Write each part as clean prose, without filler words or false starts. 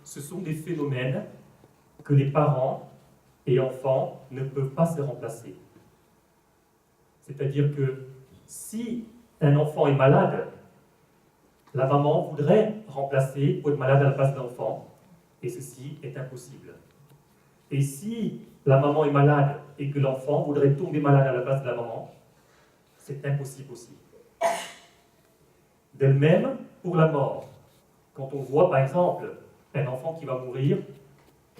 ce sont des phénomènes que les parents et enfants ne peuvent pas se remplacer. C'est-à-dire que si un enfant est malade, la maman voudrait remplacer pour être malade à la place de l'enfant, et ceci est impossible. Et si la maman est malade et que l'enfant voudrait tomber malade à la place de la maman, c'est impossible aussi. De même pour la mort. Quand on voit par exemple un enfant qui va mourir,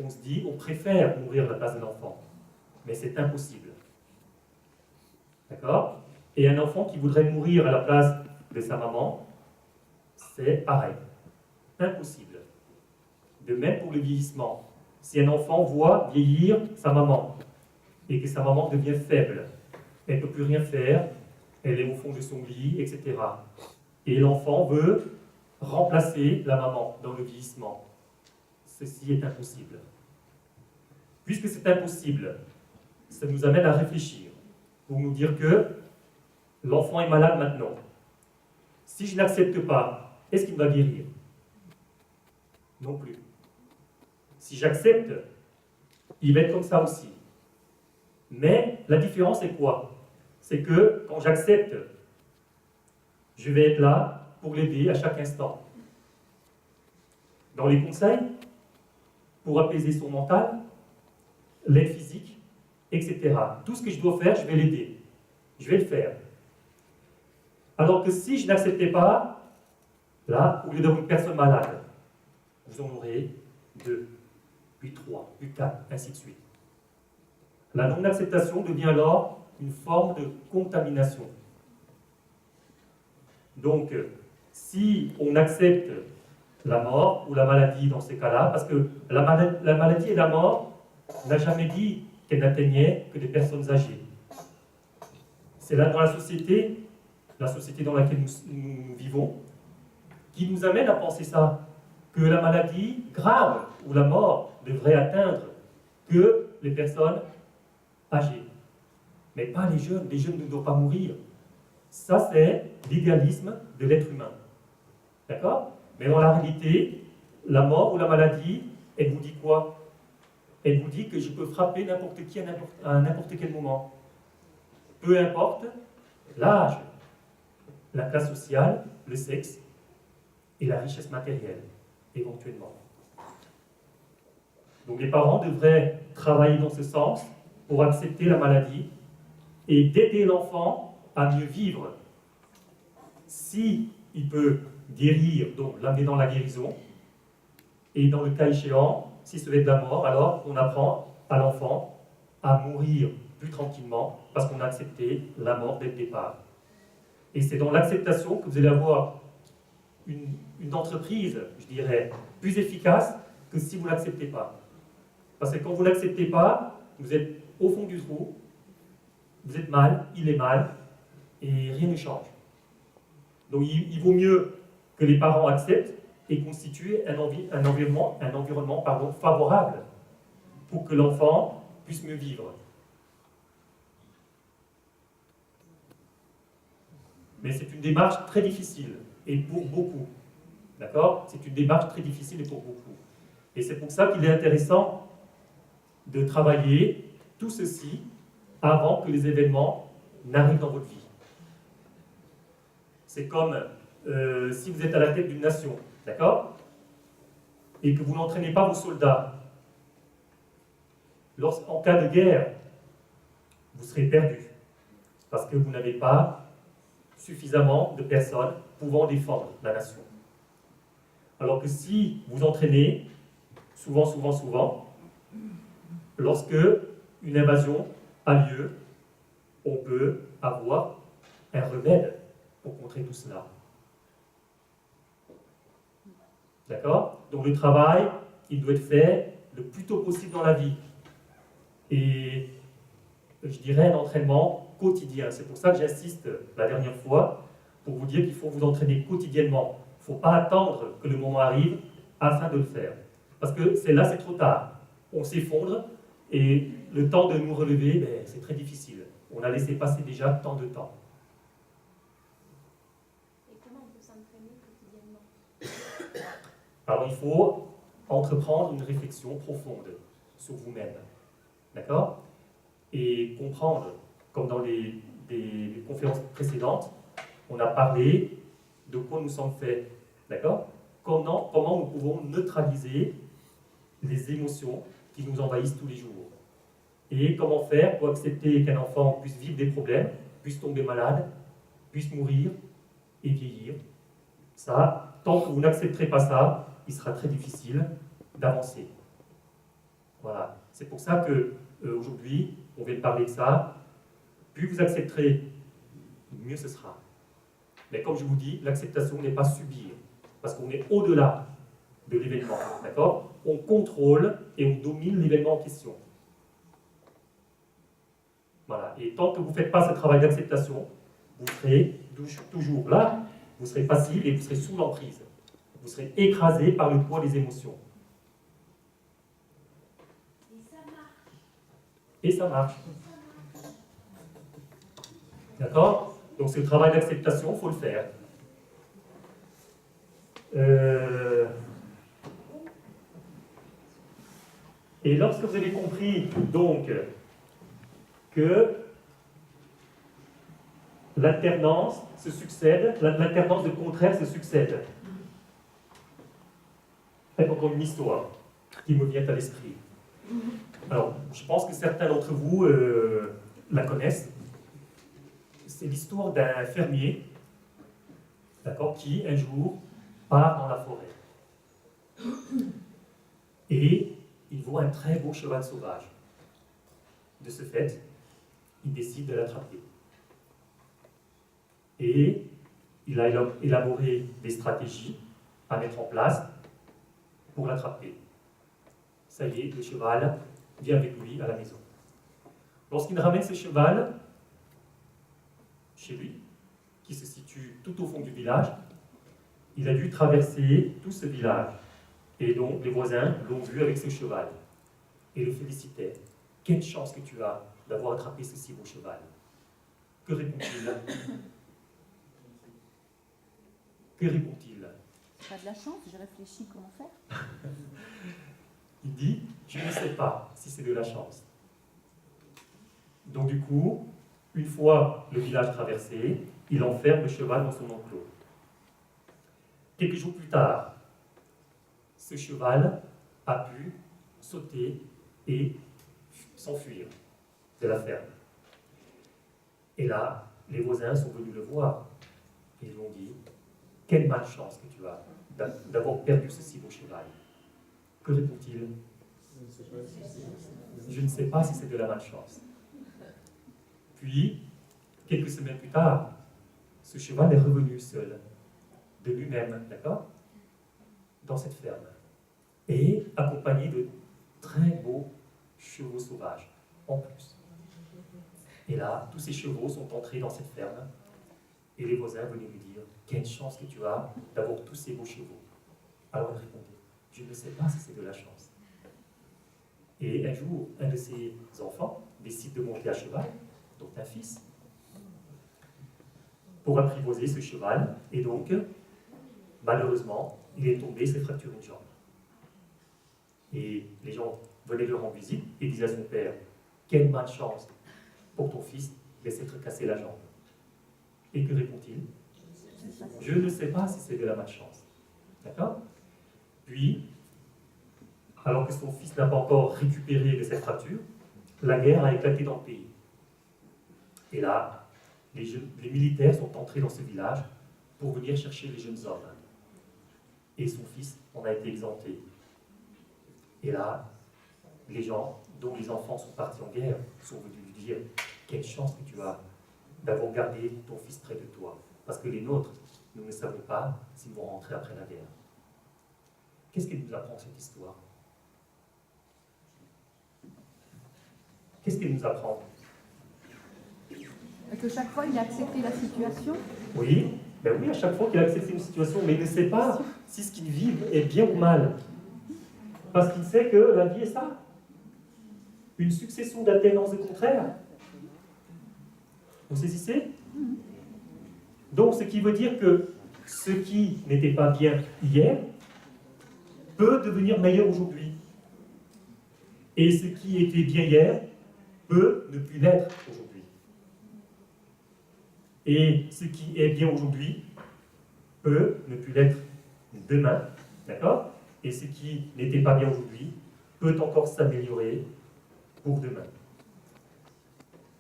on se dit on préfère mourir à la place d'un enfant. Mais c'est impossible. D'accord? Et un enfant qui voudrait mourir à la place de sa maman, c'est pareil. Impossible. De même pour le vieillissement. Si un enfant voit vieillir sa maman et que sa maman devient faible, elle ne peut plus rien faire, elle est au fond de son lit, etc. Et l'enfant veut remplacer la maman dans le vieillissement. Ceci est impossible. Puisque c'est impossible, ça nous amène à réfléchir pour nous dire que l'enfant est malade maintenant. Si je n'accepte pas, est-ce qu'il va guérir? Non plus. Si j'accepte, il va être comme ça aussi. Mais la différence est quoi? C'est que quand j'accepte, je vais être là pour l'aider à chaque instant. Dans les conseils, pour apaiser son mental, l'aide physique, etc. Tout ce que je dois faire, je vais l'aider. Je vais le faire. Alors que si je n'acceptais pas, là, au lieu d'avoir une personne malade, vous en aurez 2, puis 3, puis 4, ainsi de suite. La non-acceptation devient alors une forme de contamination. Donc, si on accepte la mort ou la maladie dans ces cas-là, parce que la maladie et la mort n'a jamais dit qu'elle n'atteignait que des personnes âgées. C'est là dans la société dans laquelle nous vivons, qui nous amène à penser ça, que la maladie grave ou la mort devrait atteindre que les personnes âgées. Mais pas les jeunes ne doivent pas mourir. Ça, c'est l'idéalisme de l'être humain. D'accord? Mais dans la réalité, la mort ou la maladie, elle vous dit quoi? Elle vous dit que je peux frapper n'importe qui à n'importe quel moment. Peu importe l'âge, la classe sociale, le sexe et la richesse matérielle, éventuellement. Donc les parents devraient travailler dans ce sens pour accepter la maladie et d'aider l'enfant à mieux vivre. Si il peut guérir, donc l'amener dans la guérison, et dans le cas échéant, si ce est de la mort, alors on apprend à l'enfant à mourir plus tranquillement parce qu'on a accepté la mort dès le départ. Et c'est dans l'acceptation que vous allez avoir une entreprise, je dirais, plus efficace que si vous ne l'acceptez pas. Parce que quand vous ne l'acceptez pas, vous êtes au fond du trou, vous êtes mal, il est mal, et rien ne change. Donc il vaut mieux que les parents acceptent et constituer un environnement favorable pour que l'enfant puisse mieux vivre. Mais c'est une démarche très difficile, et pour beaucoup. D'accord? C'est une démarche très difficile et pour beaucoup. Et c'est pour ça qu'il est intéressant de travailler tout ceci avant que les événements n'arrivent dans votre vie. C'est comme si vous êtes à la tête d'une nation, d'accord? Et que vous n'entraînez pas vos soldats. En cas de guerre, vous serez perdu. Parce que vous n'avez pas suffisamment de personnes pouvant défendre la nation. Alors que si vous entraînez, souvent, lorsque une invasion a lieu, on peut avoir un remède pour contrer tout cela. D'accord? Donc le travail, il doit être fait le plus tôt possible dans la vie. Et je dirais un entraînement quotidien. C'est pour ça que j'insiste la dernière fois, pour vous dire qu'il faut vous entraîner quotidiennement. Il ne faut pas attendre que le moment arrive afin de le faire. Parce que là, c'est trop tard. On s'effondre et le temps de nous relever, c'est très difficile. On a laissé passer déjà tant de temps. Et comment on peut s'entraîner quotidiennement? Alors il faut entreprendre une réflexion profonde sur vous-même. D'accord? Et comprendre, comme dans des conférences précédentes, on a parlé de quoi nous sommes faits. D'accord? Comment nous pouvons neutraliser les émotions qui nous envahissent tous les jours. Et comment faire pour accepter qu'un enfant puisse vivre des problèmes, puisse tomber malade, puisse mourir et vieillir. Ça, tant que vous n'accepterez pas ça, il sera très difficile d'avancer. Voilà. C'est pour ça que aujourd'hui, on vient de parler de ça. Plus vous accepterez, mieux ce sera. Mais comme je vous dis, l'acceptation n'est pas subir, parce qu'on est au-delà de l'événement. D'accord? On contrôle et on domine l'événement en question. Voilà. Et tant que vous ne faites pas ce travail d'acceptation, vous serez toujours là, vous serez passif et vous serez sous l'emprise. Vous serez écrasé par le poids des émotions. Et ça marche. D'accord? Donc c'est le travail d'acceptation, il faut le faire. Et lorsque vous avez compris donc que l'alternance se succède, l'alternance de contraires se succède. C'est encore une histoire qui me vient à l'esprit. Alors, je pense que certains d'entre vous la connaissent. C'est l'histoire d'un fermier, d'accord, qui un jour part dans la forêt. Et il voit un très beau cheval sauvage. De ce fait, il décide de l'attraper. Et il a élaboré des stratégies à mettre en place pour l'attraper. Ça y est, le cheval vient avec lui à la maison. Lorsqu'il ramène ce cheval chez lui, qui se situe tout au fond du village, il a dû traverser tout ce village. Et donc les voisins l'ont vu avec ce cheval et le félicitaient. Quelle chance que tu as d'avoir attrapé ce si beau cheval. Que répond-il? Que répond-il? Pas de la chance, j'ai réfléchi comment faire. Il dit, je ne sais pas si c'est de la chance. Donc du coup, une fois le village traversé, il enferme le cheval dans son enclos. Quelques jours plus tard, ce cheval a pu sauter et s'enfuir de la ferme. Et là, les voisins sont venus le voir. Et ils lui ont dit, quelle malchance que tu as d'avoir perdu ce si beau cheval. Que répond-il? Je ne sais pas si c'est de la malchance. Puis, quelques semaines plus tard, ce cheval est revenu seul, de lui-même, d'accord, dans cette ferme, et accompagné de très beaux chevaux sauvages, en plus. Et là, tous ces chevaux sont entrés dans cette ferme, et les voisins venaient lui dire, quelle chance que tu as d'avoir tous ces beaux chevaux. Alors il répondait, je ne sais pas si c'est de la chance. Et un jour, un de ses enfants décide de monter à cheval, donc un fils, pour apprivoiser ce cheval, et donc, malheureusement, il est tombé, s'est fracturé une jambe. Et les gens venaient le rendre visite et disaient à son père, quelle malchance pour ton fils de s'être cassé la jambe. Et que répond-il? Je ne sais pas si c'est de la malchance. D'accord? Puis, alors que son fils n'a pas encore récupéré de cette fracture, la guerre a éclaté dans le pays. Et là, les militaires sont entrés dans ce village pour venir chercher les jeunes hommes. Et son fils en a été exempté. Et là, les gens dont les enfants sont partis en guerre sont venus lui dire « Quelle chance que tu as d'avoir gardé ton fils près de toi. Parce que les nôtres, nous ne savons pas s'ils vont rentrer après la guerre. » Qu'est-ce qu'elle nous apprend cette histoire? Qu'est-ce qu'elle nous apprend? Que chaque fois, il a accepté la situation. Oui, ben oui, à chaque fois qu'il a accepté une situation, mais il ne sait pas si ce qu'il vit est bien ou mal. Parce qu'il sait que la vie est ça. Une succession d'alternances de contraires. Vous saisissez? Donc, ce qui veut dire que ce qui n'était pas bien hier peut devenir meilleur aujourd'hui. Et ce qui était bien hier peut ne plus l'être aujourd'hui. Et ce qui est bien aujourd'hui peut ne plus l'être demain, d'accord? Et ce qui n'était pas bien aujourd'hui peut encore s'améliorer pour demain.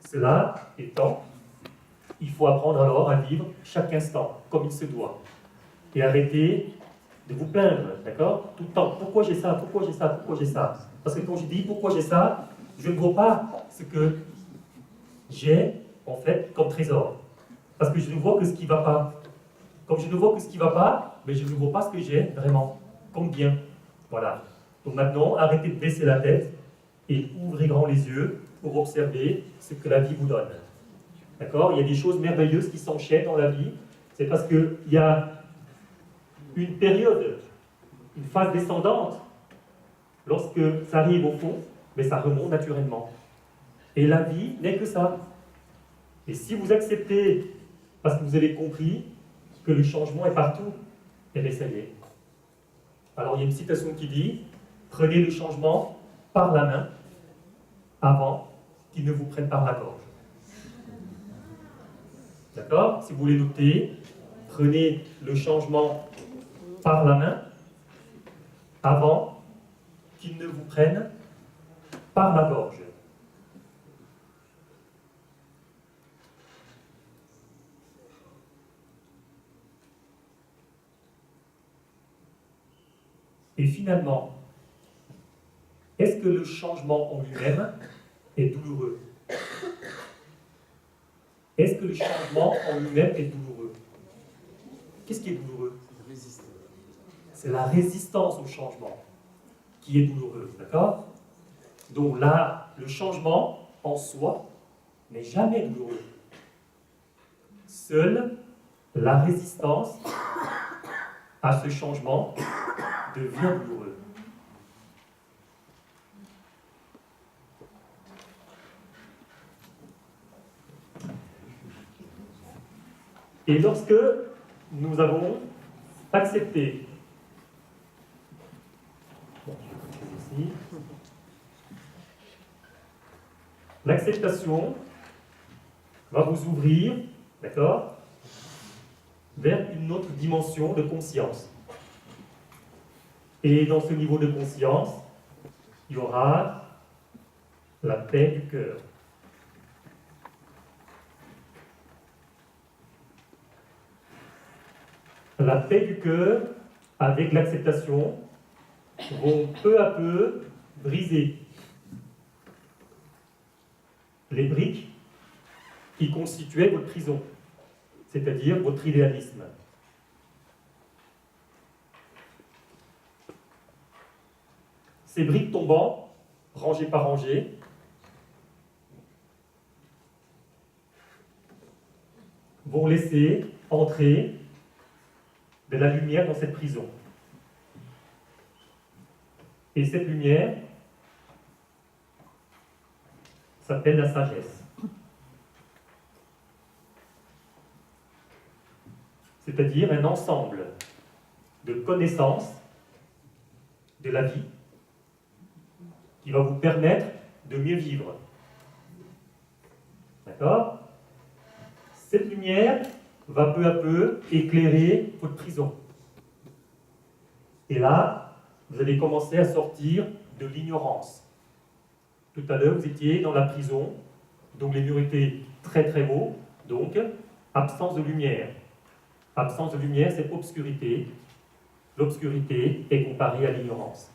Cela étant, il faut apprendre alors à vivre chaque instant comme il se doit. Et arrêter de vous plaindre, d'accord? Tout le temps. Pourquoi j'ai ça? Pourquoi j'ai ça? Pourquoi j'ai ça? Parce que quand je dis pourquoi j'ai ça, je ne vois pas ce que j'ai en fait comme trésor. Parce que je ne vois que ce qui ne va pas. Comme je ne vois que ce qui ne va pas, mais je ne vois pas ce que j'ai vraiment comme bien. Voilà. Donc maintenant, arrêtez de baisser la tête et ouvrez grand les yeux pour observer ce que la vie vous donne. D'accord? Il y a des choses merveilleuses qui s'enchaînent dans la vie. C'est parce qu'il y a une période, une phase descendante. Lorsque ça arrive au fond, mais ça remonte naturellement. Et la vie n'est que ça. Et si vous acceptez, parce que vous avez compris que le changement est partout, eh bien ça y est. Alors il y a une citation qui dit « Prenez le changement par la main avant qu'il ne vous prenne par la gorge. » D'accord? Si vous voulez noter, prenez le changement par la main avant qu'il ne vous prenne par la gorge. Et finalement, est-ce que le changement en lui-même est douloureux? Est-ce que le changement en lui-même est douloureux? Qu'est-ce qui est douloureux? C'est la résistance au changement qui est douloureuse, d'accord? Donc là, le changement en soi n'est jamais douloureux. Seule la résistance à ce changement devient douloureux. Et lorsque nous avons accepté, l'acceptation va vous ouvrir, d'accord, vers une autre dimension de conscience. Et dans ce niveau de conscience, il y aura la paix du cœur. La paix du cœur, avec l'acceptation, vont peu à peu briser les briques qui constituaient votre prison, c'est-à-dire votre idéalisme. Ces briques tombant, rangées par rangées, vont laisser entrer de la lumière dans cette prison. Et cette lumière s'appelle la sagesse. C'est-à-dire un ensemble de connaissances de la vie qui va vous permettre de mieux vivre. D'accord? Cette lumière va peu à peu éclairer votre prison. Et là, vous allez commencer à sortir de l'ignorance. Tout à l'heure, vous étiez dans la prison, donc les murs étaient très très hauts, donc absence de lumière. Absence de lumière, c'est obscurité. L'obscurité est comparée à l'ignorance.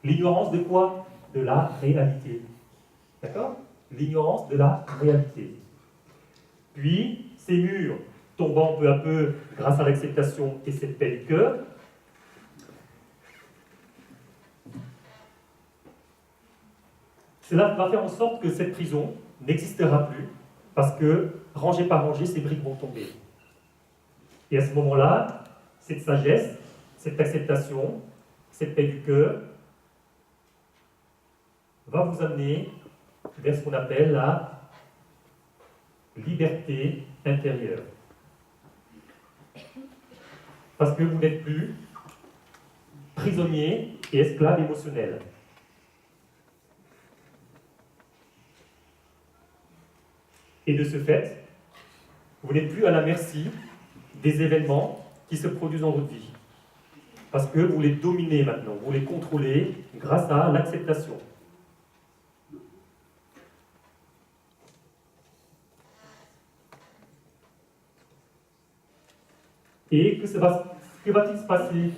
L'ignorance de quoi? De la réalité. D'accord? L'ignorance de la réalité. Puis, ces murs tombant peu à peu grâce à l'acceptation et cette paix du cœur, cela va faire en sorte que cette prison n'existera plus, parce que, rangée par rangée, ces briques vont tomber. Et à ce moment-là, cette sagesse, cette acceptation, cette paix du cœur, va vous amener vers ce qu'on appelle la liberté intérieure. Parce que vous n'êtes plus prisonnier et esclave émotionnel. Et de ce fait, vous n'êtes plus à la merci des événements qui se produisent dans votre vie. Parce que vous les dominez maintenant, vous les contrôlez grâce à l'acceptation. Et que va-t-il se passer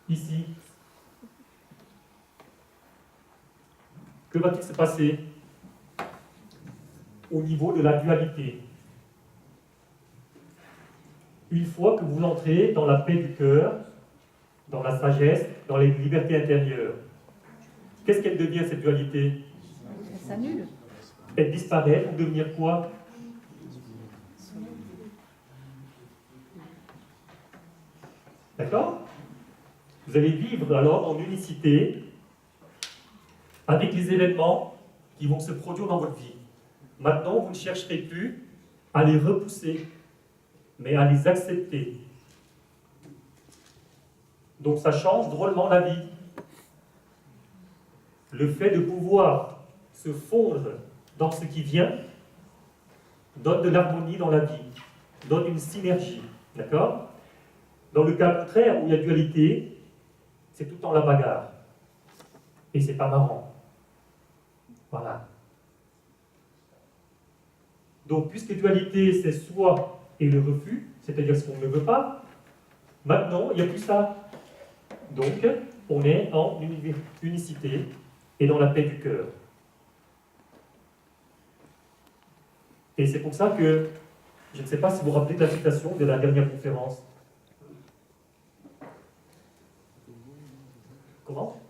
ici? Que va-t-il se passer au niveau de la dualité? Une fois que vous entrez dans la paix du cœur, dans la sagesse, dans les libertés intérieures, qu'est-ce qu'elle devient, cette dualité? Elle s'annule. Elle disparaît pour devenir quoi? D'accord? Vous allez vivre alors en unicité avec les événements qui vont se produire dans votre vie. Maintenant, vous ne chercherez plus à les repousser, mais à les accepter. Donc ça change drôlement la vie. Le fait de pouvoir se fondre dans ce qui vient donne de l'harmonie dans la vie, donne une synergie. D'accord? Dans le cas contraire, où il y a dualité, c'est tout le temps la bagarre. Et c'est pas marrant. Voilà. Donc, puisque dualité, c'est soi et le refus, c'est-à-dire ce qu'on ne veut pas, maintenant, il n'y a plus ça. Donc, on est en unicité et dans la paix du cœur. Et c'est pour ça que, je ne sais pas si vous vous rappelez de la citation de la dernière conférence. Comment ?